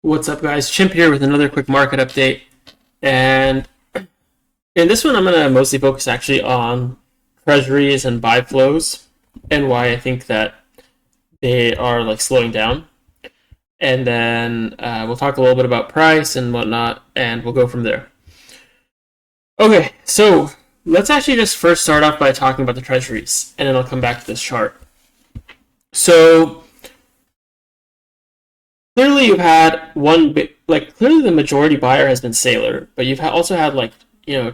What's up, guys? Chimp here with another quick market update. And in this one, I'm going to mostly focus actually on treasuries and buy flows and why I think that they are like slowing down. And then we'll talk a little bit about price and whatnot, and we'll go from there. Okay, so let's actually just first start off by talking about the treasuries, and then I'll come back to this chart. So clearly you've had one big, like clearly the majority buyer has been Sailor, but you've also had like,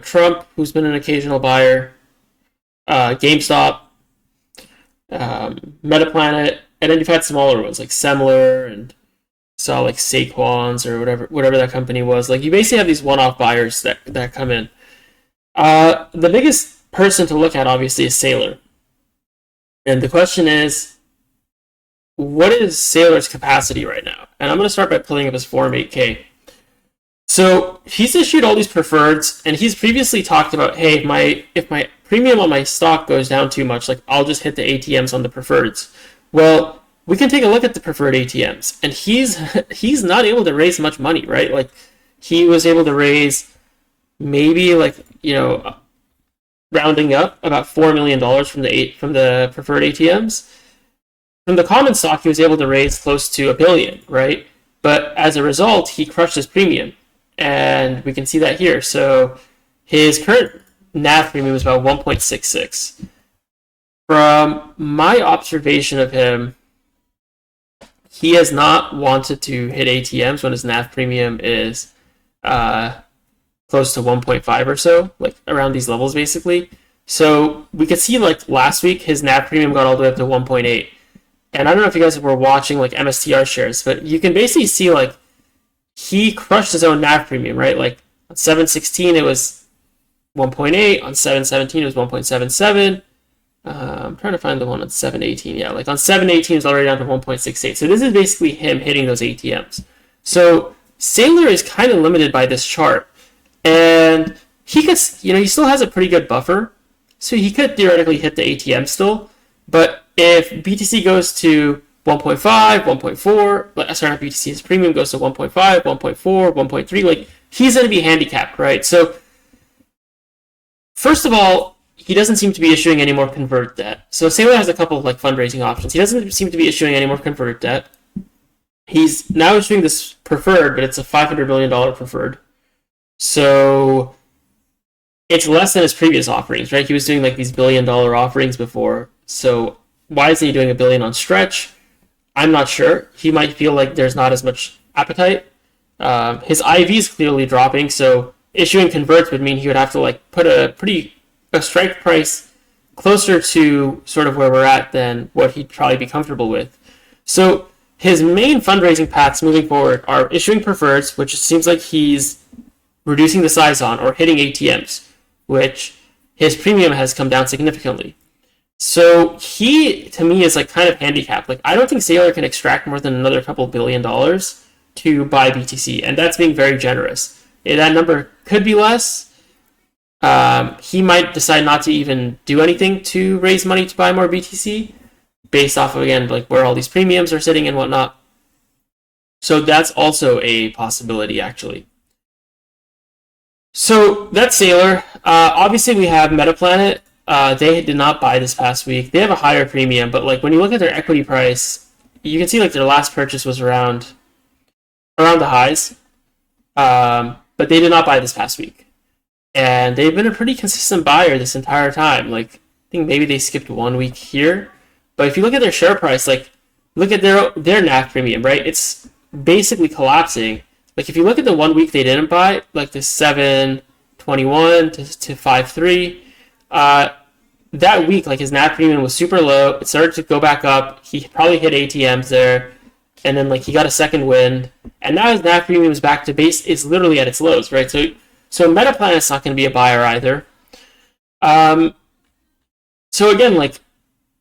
Trump, who's been an occasional buyer, GameStop, Metaplanet, and then you've had smaller ones like Semler and saw like Saquons or whatever that company was. Like you basically have these one-off buyers that come in. The biggest person to look at obviously is Sailor, and the question is, what is Sailor's capacity right now? And I'm going to start by pulling up his Form 8K. So he's issued all these preferreds, and he's previously talked about, hey, if my premium on my stock goes down too much, like I'll just hit the ATMs on the preferreds. Well, we can take a look at the preferred ATMs, and he's not able to raise much money, right? Like he was able to raise maybe rounding up about $4 million from the preferred ATMs. From the common stock, he was able to raise close to $1 billion, right? But as a result, he crushed his premium, and we can see that here. So his current NAV premium is about 1.66. From my observation of him, he has not wanted to hit ATMs when his NAV premium is close to 1.5 or so, like around these levels basically. So we could see like last week, his NAV premium got all the way up to 1.8. And I don't know if you guys were watching like MSTR shares, but you can basically see like he crushed his own NAV premium, right? Like on 7/16 it was 1.8, on 7/17 it was 1.77. I'm trying to find the one on 7/18. Yeah, like on 7/18 it's already down to 1.68. So this is basically him hitting those ATMs. So Sailor is kind of limited by this chart, and he could, he still has a pretty good buffer, so he could theoretically hit the ATM still, but if BTC goes to 1.5, 1.4, sorry, not BTC, his premium goes to 1.5, 1.4, 1.3, like, he's going to be handicapped, right? So, first of all, he doesn't seem to be issuing any more convert debt. So, Sailor has a couple of, like, fundraising options. He doesn't seem to be issuing any more convert debt. He's now issuing this preferred, but it's a $500 million preferred. So, it's less than his previous offerings, right? He was doing, like, these $1 billion offerings before. So, why isn't he doing $1 billion on stretch? I'm not sure. He might feel like there's not as much appetite. His IV is clearly dropping, so issuing converts would mean he would have to like put a strike price closer to sort of where we're at than what he'd probably be comfortable with. So his main fundraising paths moving forward are issuing preferreds, which it seems like he's reducing the size on, or hitting ATMs, which his premium has come down significantly. So he, to me, is like kind of handicapped. Like I don't think Sailor can extract more than another couple $1 billion to buy BTC, and that's being very generous. That number could be less. He might decide not to even do anything to raise money to buy more BTC, based off of, again, like where all these premiums are sitting and whatnot. So that's also a possibility, actually. So that's Sailor. Obviously, we have Metaplanet. They did not buy this past week. They have a higher premium, but like when you look at their equity price, you can see like their last purchase was around the highs, but they did not buy this past week, and they've been a pretty consistent buyer this entire time. Like I think maybe they skipped 1 week here, but if you look at their share price, like look at their NAV premium, right? It's basically collapsing. Like if you look at the 1 week they didn't buy, like the 7/21 to 5/3. That week, like his NAV premium was super low. It started to go back up. He probably hit ATMs there, and then like he got a second wind, and now his NAV premium is back to base. It's literally at its lows, right? So Metaplanet's not going to be a buyer either. So again, like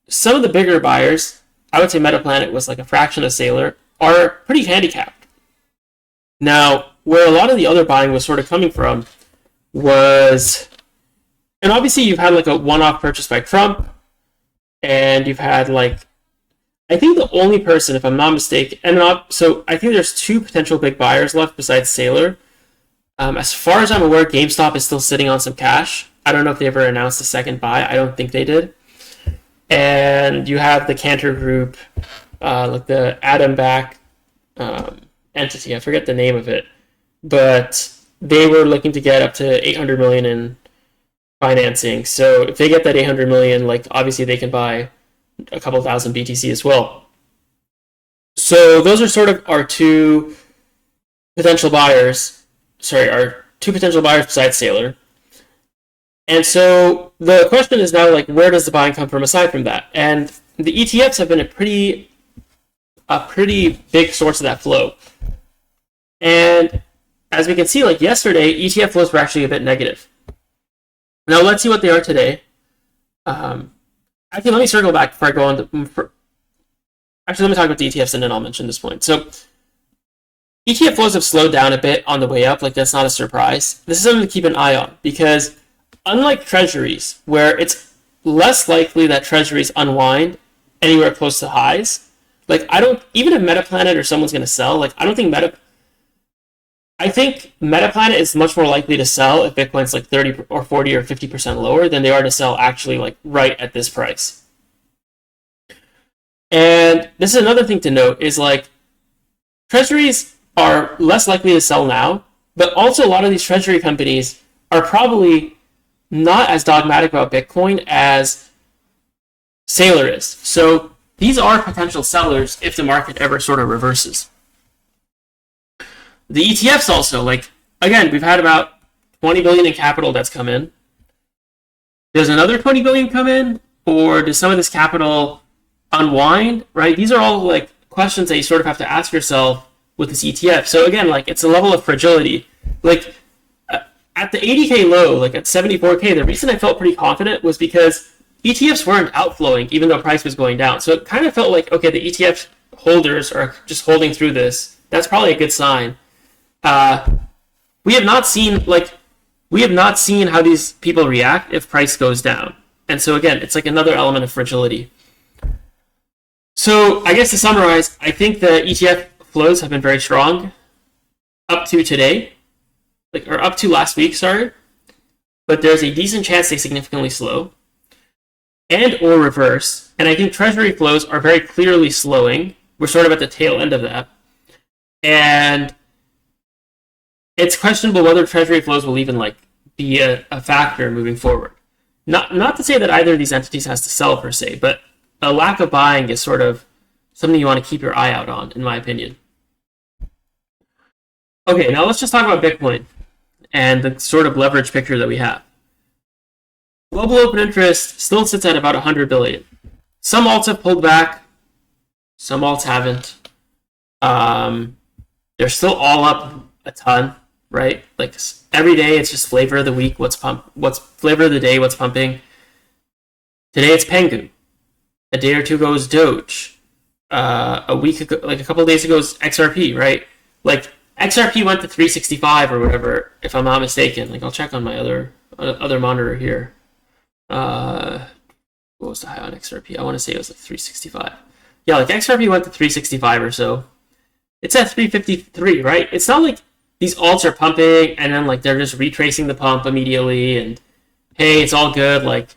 some of the bigger buyers, I would say Metaplanet was like a fraction of Sailor, are pretty handicapped. Now, where a lot of the other buying was sort of coming from was, and obviously you've had like a one-off purchase by Trump, and you've had like I think the only person, if I'm not mistaken, so I think there's two potential big buyers left besides Saylor. As far as I'm aware, GameStop is still sitting on some cash. I don't know if they ever announced a second buy. I don't think they did. And you have the Cantor Group, like the Adam back entity. I forget the name of it, but they were looking to get up to 800 million in financing. So if they get that 800 million, like obviously they can buy a couple thousand BTC as well. So those are sort of our two potential buyers. Sorry, our two potential buyers besides Saylor. And so the question is now, like, where does the buying come from aside from that? And the ETFs have been a pretty big source of that flow. And as we can see, like yesterday, ETF flows were actually a bit negative. Now let's see what they are today. Actually, let me circle back before I go on to. Actually, let me talk about the ETFs and then I'll mention this point. So ETF flows have slowed down a bit on the way up. Like, that's not a surprise. This is something to keep an eye on because unlike Treasuries, where it's less likely that Treasuries unwind anywhere close to highs, like even if Metaplanet or someone's going to sell, like I think Metaplanet is much more likely to sell if Bitcoin's like 30 or 40 or 50% lower than they are to sell actually like right at this price. And this is another thing to note is like Treasuries are less likely to sell now, but also a lot of these Treasury companies are probably not as dogmatic about Bitcoin as Saylor is. So these are potential sellers if the market ever sort of reverses. The ETFs also, like, again, we've had about 20 billion in capital that's come in. Does another 20 billion come in? Or does some of this capital unwind, right? These are all like questions that you sort of have to ask yourself with this ETF. So again, like it's a level of fragility. Like at the 80K low, like at 74K, the reason I felt pretty confident was because ETFs weren't outflowing even though price was going down. So it kind of felt like, okay, the ETF holders are just holding through this. That's probably a good sign. We have not seen how these people react if price goes down. And so again, it's like another element of fragility. So I guess to summarize, I think the ETF flows have been very strong up to today, or up to last week, sorry. But there's a decent chance they significantly slow and or reverse. And I think Treasury flows are very clearly slowing. We're sort of at the tail end of that. And it's questionable whether Treasury flows will even like be a factor moving forward. Not to say that either of these entities has to sell per se, but a lack of buying is sort of something you want to keep your eye out on, in my opinion. Okay, now let's just talk about Bitcoin and the sort of leverage picture that we have. Global open interest still sits at about 100 billion. Some alts have pulled back, some alts haven't. They're still all up a ton, right? Like every day, it's just flavor of the week. What's flavor of the day? What's pumping? Today it's Pengu. A day or two ago is Doge. A week ago, like a couple of days ago, is XRP, right? Like XRP went to 365 or whatever, if I'm not mistaken. Like I'll check on my other monitor here. What was the high on XRP? I want to say it was like 365. Yeah, like XRP went to 365 or so. It's at 353, right? It's not like these alts are pumping and then like they're just retracing the pump immediately and hey, it's all good. Like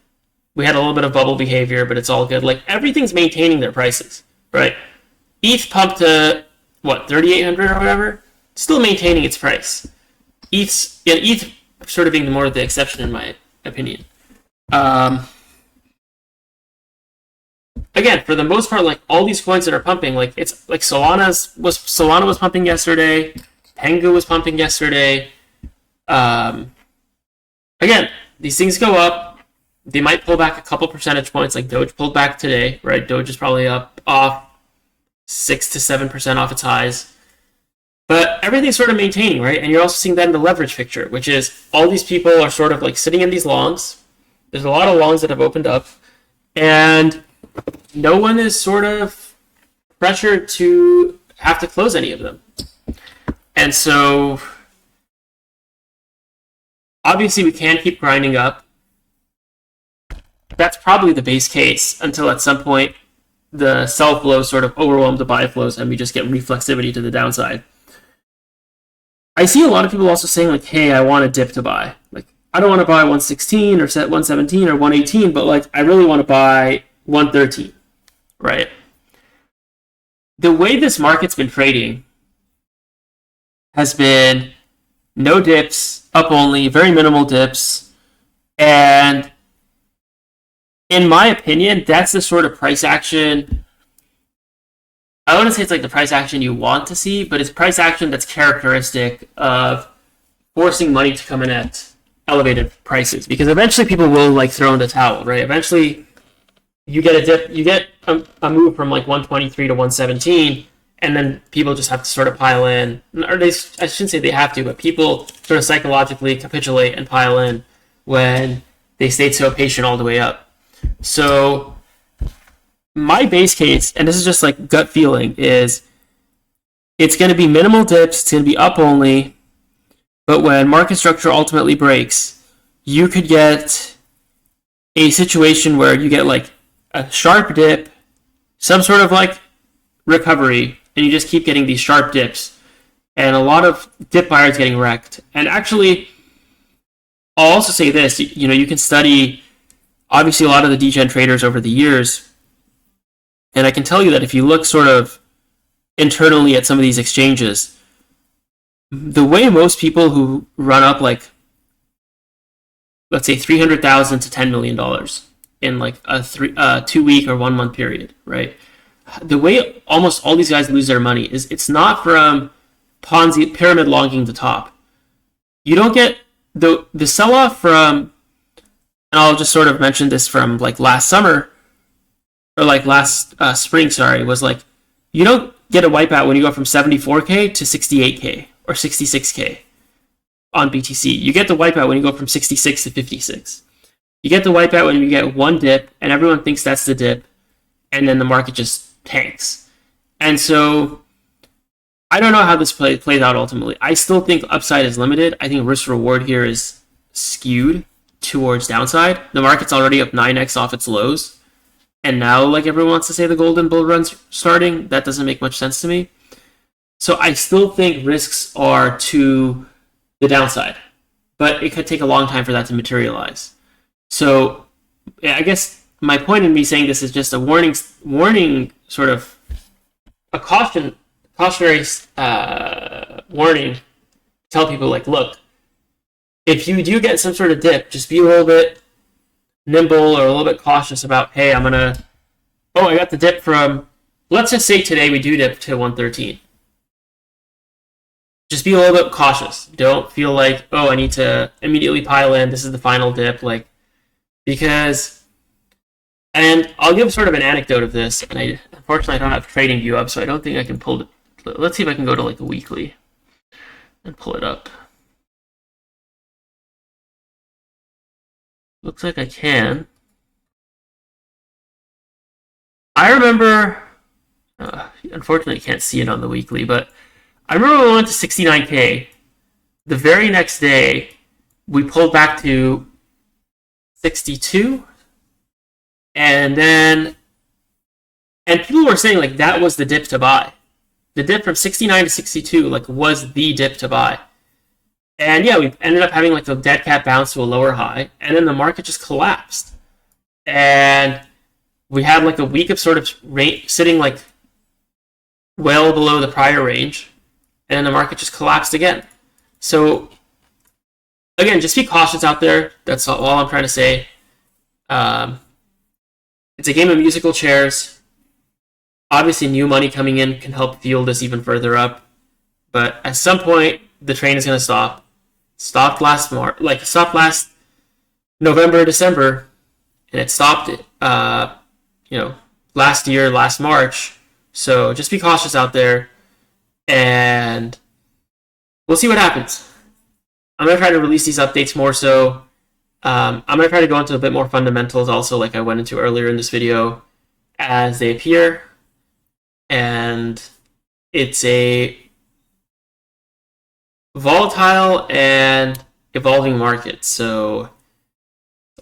we had a little bit of bubble behavior, but it's all good. Like everything's maintaining their prices, right? ETH pumped to what, 3,800 or whatever, still maintaining its price. ETH sort of being more of the exception in my opinion. Again, for the most part, like all these coins that are pumping, like it's like Solana was pumping yesterday, Pengu was pumping yesterday. Again, these things go up. They might pull back a couple percentage points, like Doge pulled back today, right? Doge is probably off 6 to 7% off its highs. But everything's sort of maintaining, right? And you're also seeing that in the leverage picture, which is all these people are sort of like sitting in these longs. There's a lot of longs that have opened up. And no one is sort of pressured to have to close any of them. And so obviously we can keep grinding up. That's probably the base case until at some point the sell flows sort of overwhelm the buy flows, and we just get reflexivity to the downside. I see a lot of people also saying like, hey, I want a dip to buy. Like, I don't want to buy 116 or set 117 or 118, but like, I really want to buy 113, right? The way this market's been trading has been no dips, up only, very minimal dips, and in my opinion, that's the sort of price action. I wouldn't say it's like the price action you want to see, but it's price action that's characteristic of forcing money to come in at elevated prices, because eventually people will like throw in the towel, right? Eventually you get a dip, you get a move from like 123 to 117, and then people just have to sort of pile in, or I shouldn't say they have to, but people sort of psychologically capitulate and pile in when they stayed so patient all the way up. So my base case, and this is just like gut feeling, is it's going to be minimal dips, it's going to be up only, but when market structure ultimately breaks, you could get a situation where you get like a sharp dip, some sort of like recovery, and you just keep getting these sharp dips, and a lot of dip buyers getting wrecked. And actually, I'll also say this, you know, you can study obviously a lot of the degen traders over the years, and I can tell you that if you look sort of internally at some of these exchanges, the way most people who run up like, let's say $300,000 to $10 million in like a 2-week or 1 month period, right? The way almost all these guys lose their money is it's not from Ponzi pyramid longing the top. You don't get the sell-off from, and I'll just sort of mention this from like last summer, or like last spring, sorry, was like, you don't get a wipeout when you go from 74K to 68K or 66K on BTC. You get the wipeout when you go from 66 to 56. You get the wipeout when you get one dip, and everyone thinks that's the dip, and then the market just tanks. And so I don't know how this plays out ultimately. I still think upside is limited. I think risk reward here is skewed towards downside. The market's already up 9x off its lows, and now like everyone wants to say the golden bull run's starting. That doesn't make much sense to me. So I still think risks are to the downside, but it could take a long time for that to materialize. So I guess my point in me saying this is just a warning, sort of a cautionary warning. Tell people like, look, if you do get some sort of dip, just be a little bit nimble or a little bit cautious about, hey, I got the dip from, let's just say today we do dip to 113. Just be a little bit cautious. Don't feel like, oh, I need to immediately pile in. This is the final dip, like, because, and I'll give sort of an anecdote of this, and unfortunately I don't have TradingView up, so I don't think I can pull it. Let's see if I can go to like a weekly and pull it up. Looks like I can. I remember, unfortunately I can't see it on the weekly, but I remember when we went to 69K. The very next day, we pulled back to 62, and people were saying like that was the dip to buy. The dip from 69 to 62 like was the dip to buy. And yeah, we ended up having like a dead cat bounce to a lower high, and then the market just collapsed. And we had like a week of sort of sitting like well below the prior range, and then the market just collapsed again. So again, just be cautious out there. That's all I'm trying to say. It's a game of musical chairs. Obviously, new money coming in can help fuel this even further up. But at some point, the train is going to stop. Stopped last November, December, and it stopped last year, last March. So just be cautious out there, and we'll see what happens. I'm going to try to release these updates more so. I'm going to try to go into a bit more fundamentals also, like I went into earlier in this video, as they appear. And it's a volatile and evolving market, so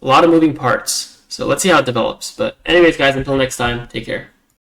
a lot of moving parts. So let's see how it develops. But anyways, guys, until next time, take care.